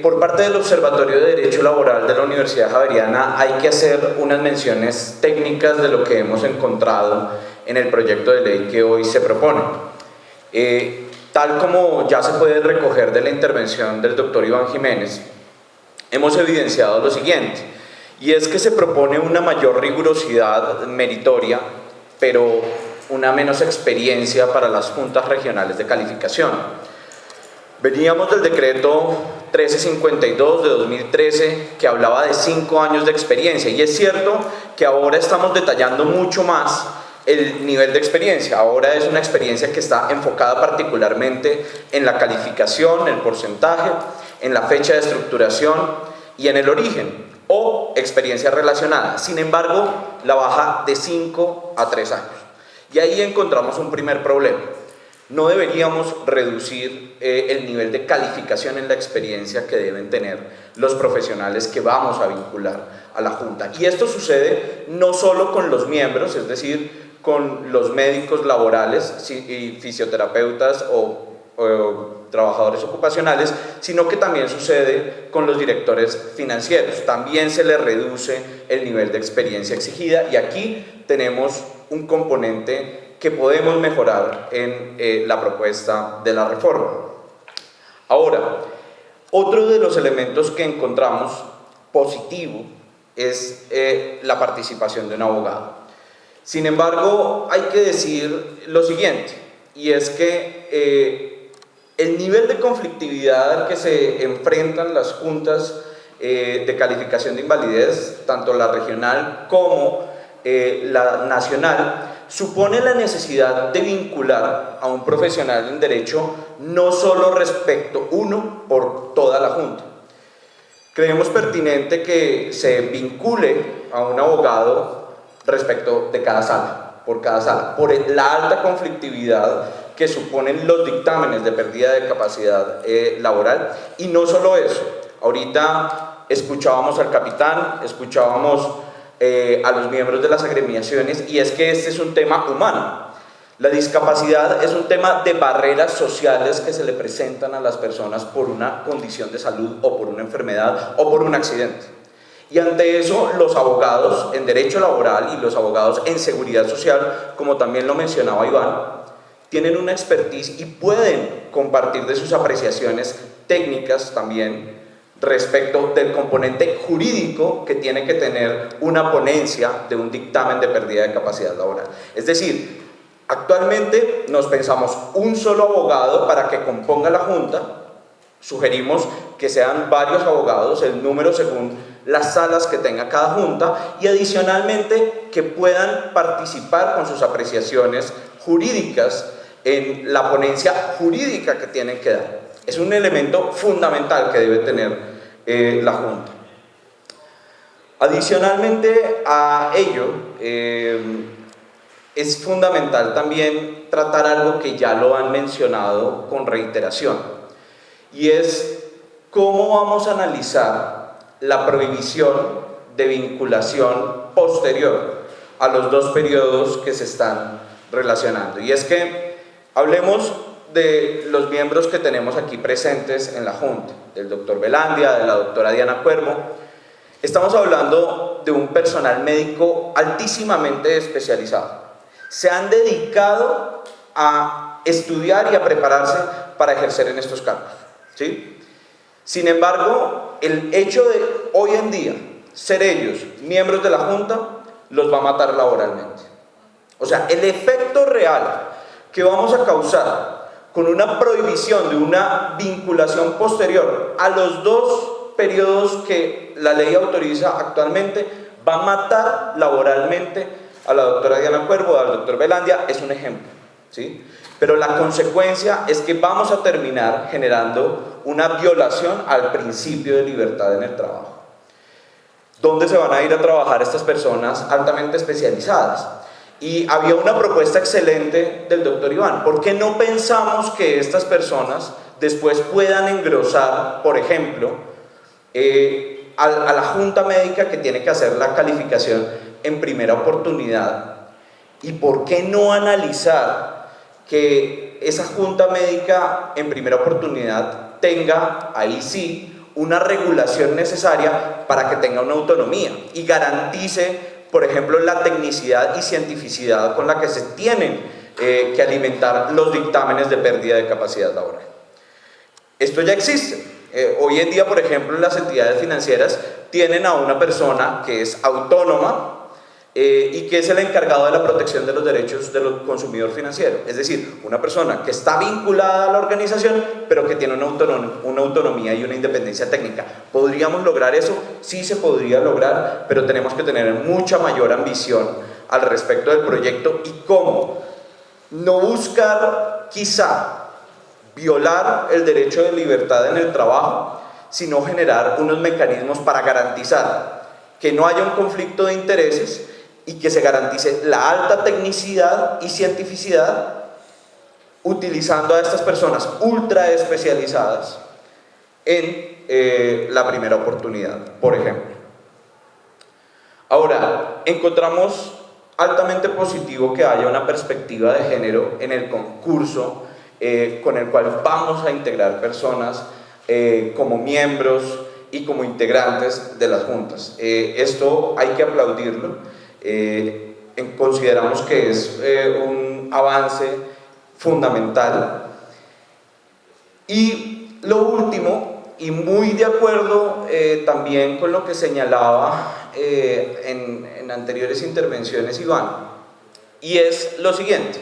Por parte del Observatorio de Derecho Laboral de la Universidad Javeriana hay que hacer unas menciones técnicas de lo que hemos encontrado en el proyecto de ley que hoy se propone. Tal como ya se puede recoger de la intervención del doctor Iván Jiménez, hemos evidenciado lo siguiente, y es que se propone una mayor rigurosidad meritoria, pero una menos experiencia para las juntas regionales de calificación. Veníamos del decreto 1352 de 2013 que hablaba de 5 años de experiencia, y es cierto que ahora estamos detallando mucho más el nivel de experiencia. Ahora es una experiencia que está enfocada particularmente en la calificación, el porcentaje, en la fecha de estructuración y en el origen, o experiencia relacionada. Sin embargo, la baja de 5 a 3 años. Y ahí encontramos un primer problema. No deberíamos reducir el nivel de calificación en la experiencia que deben tener los profesionales que vamos a vincular a la Junta. Y esto sucede no solo con los miembros, es decir, con los médicos laborales y fisioterapeutas o trabajadores ocupacionales, sino que también sucede con los directores financieros. También se les reduce el nivel de experiencia exigida, y aquí tenemos un componente que podemos mejorar en la propuesta de la reforma. Ahora, otro de los elementos que encontramos positivo es la participación de un abogado. Sin embargo, hay que decir lo siguiente, y es que el nivel de conflictividad al que se enfrentan las juntas de calificación de invalidez, tanto la regional como la nacional, supone la necesidad de vincular a un profesional en derecho no solo respecto uno por toda la Junta. Creemos pertinente que se vincule a un abogado respecto de cada sala, por la alta conflictividad que suponen los dictámenes de pérdida de capacidad laboral. Y no solo eso, ahorita escuchábamos al capitán, escuchábamos a los miembros de las agremiaciones, y es que este es un tema humano. La discapacidad es un tema de barreras sociales que se le presentan a las personas por una condición de salud o por una enfermedad o por un accidente. Y ante eso, los abogados en derecho laboral y los abogados en seguridad social, como también lo mencionaba Iván, tienen una expertise y pueden compartir de sus apreciaciones técnicas también respecto del componente jurídico que tiene que tener una ponencia de un dictamen de pérdida de capacidad laboral. Es decir, actualmente nos pensamos un solo abogado para que componga la Junta. Sugerimos que sean varios abogados, el número según las salas que tenga cada Junta, y adicionalmente que puedan participar con sus apreciaciones jurídicas en la ponencia jurídica que tienen que dar. Es un elemento fundamental que debe tener la Junta. Adicionalmente a ello, es fundamental también tratar algo que ya lo han mencionado con reiteración, y es cómo vamos a analizar la prohibición de vinculación posterior a los dos periodos que se están relacionando. Y es que hablemos de los miembros que tenemos aquí presentes en la Junta, del doctor Velandia, de la doctora Diana Cuervo. Estamos hablando de un personal médico altísimamente especializado. Se han dedicado a estudiar y a prepararse para ejercer en estos cargos, ¿sí? Sin embargo, el hecho de hoy en día ser ellos miembros de la Junta los va a matar laboralmente. O sea, el efecto real que vamos a causar con una prohibición de una vinculación posterior a los dos periodos que la ley autoriza actualmente va a matar laboralmente a la doctora Diana Cuervo, al doctor Velandia. Es un ejemplo, ¿sí? Pero la consecuencia es que vamos a terminar generando una violación al principio de libertad en el trabajo. ¿Dónde se van a ir a trabajar estas personas altamente especializadas? Y había una propuesta excelente del doctor Iván. ¿Por qué no pensamos que estas personas después puedan engrosar, por ejemplo, a la junta médica que tiene que hacer la calificación en primera oportunidad? ¿Y por qué no analizar que esa junta médica en primera oportunidad tenga, ahí sí, una regulación necesaria para que tenga una autonomía y garantice, por ejemplo, la tecnicidad y cientificidad con la que se tienen que alimentar los dictámenes de pérdida de capacidad laboral. Esto ya existe. Hoy en día, por ejemplo, las entidades financieras tienen a una persona que es autónoma y que es el encargado de la protección de los derechos del consumidor financiero. Es decir, una persona que está vinculada a la organización, pero que tiene una autonomía y una independencia técnica. ¿Podríamos lograr eso? Sí se podría lograr, pero tenemos que tener mucha mayor ambición al respecto del proyecto. ¿Y cómo? No buscar, quizá, violar el derecho de libertad en el trabajo, sino generar unos mecanismos para garantizar que no haya un conflicto de intereses y que se garantice la alta tecnicidad y cientificidad utilizando a estas personas ultra especializadas en la primera oportunidad, por ejemplo. Ahora, encontramos altamente positivo que haya una perspectiva de género en el concurso con el cual vamos a integrar personas como miembros y como integrantes de las juntas. Esto hay que aplaudirlo. Consideramos que es un avance fundamental. Y lo último, y muy de acuerdo también con lo que señalaba en anteriores intervenciones Iván, y es lo siguiente: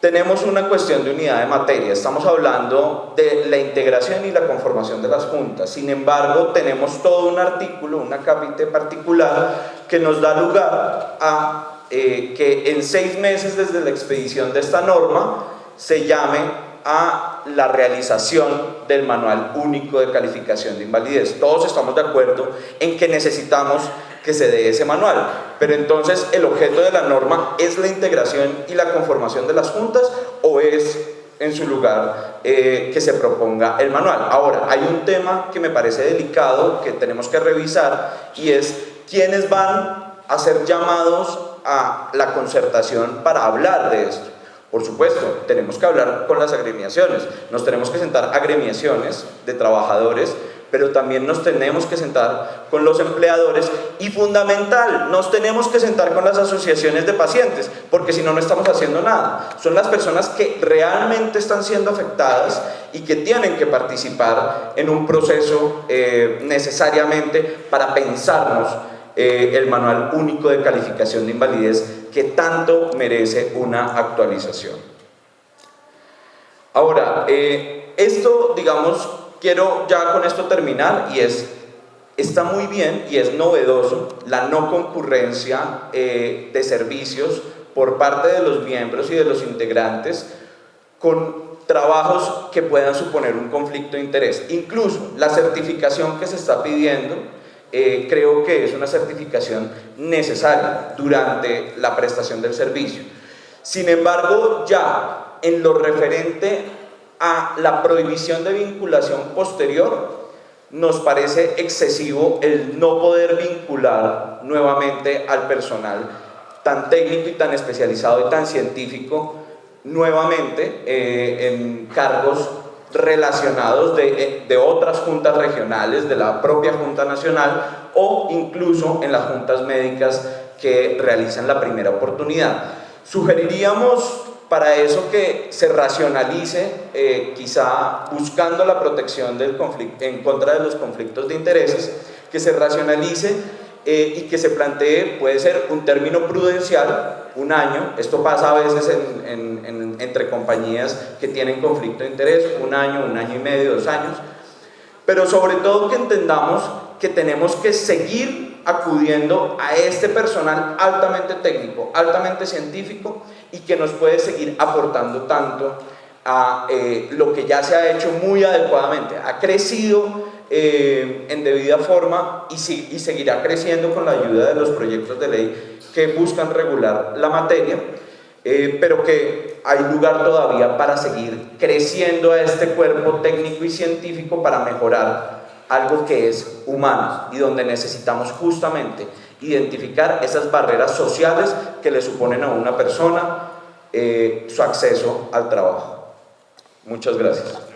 tenemos una cuestión de unidad de materia, estamos hablando de la integración y la conformación de las juntas. Sin embargo, tenemos todo un artículo, una capite particular que nos da lugar a que en 6 meses desde la expedición de esta norma se llame a la realización del Manual Único de Calificación de Invalidez. Todos estamos de acuerdo en que necesitamos que se dé ese manual, pero entonces ¿el objeto de la norma es la integración y la conformación de las juntas o es en su lugar que se proponga el manual? Ahora, hay un tema que me parece delicado que tenemos que revisar, y es quiénes van a ser llamados a la concertación para hablar de esto. Por supuesto, tenemos que hablar con las agremiaciones, nos tenemos que sentar agremiaciones de trabajadores, pero también nos tenemos que sentar con los empleadores y, fundamental, nos tenemos que sentar con las asociaciones de pacientes, porque si no, no estamos haciendo nada. Son las personas que realmente están siendo afectadas y que tienen que participar en un proceso necesariamente para pensarnos el Manual Único de Calificación de Invalidez, que tanto merece una actualización. Ahora, esto, digamos, quiero ya con esto terminar, y está muy bien y es novedoso la no concurrencia de servicios por parte de los miembros y de los integrantes con trabajos que puedan suponer un conflicto de interés. Incluso la certificación que se está pidiendo, creo que es una certificación necesaria durante la prestación del servicio. Sin embargo, ya en lo referente a la prohibición de vinculación posterior, nos parece excesivo el no poder vincular nuevamente al personal tan técnico y tan especializado y tan científico nuevamente en cargos relacionados de otras juntas regionales, de la propia Junta Nacional o incluso en las juntas médicas que realizan la primera oportunidad. Sugeriríamos para eso que se racionalice, quizá buscando la protección del conflicto, en contra de los conflictos de intereses, que se racionalice y que se plantee, puede ser un término prudencial, 1 año. Esto pasa a veces entre compañías que tienen conflicto de interés, 1 año, 1 año y medio, 2 años, pero sobre todo que entendamos que tenemos que seguir acudiendo a este personal altamente técnico, altamente científico, y que nos puede seguir aportando tanto a lo que ya se ha hecho muy adecuadamente. Ha crecido en debida forma y seguirá creciendo con la ayuda de los proyectos de ley que buscan regular la materia, pero que hay lugar todavía para seguir creciendo a este cuerpo técnico y científico para mejorar algo que es humano y donde necesitamos justamente identificar esas barreras sociales que le suponen a una persona su acceso al trabajo. Muchas gracias.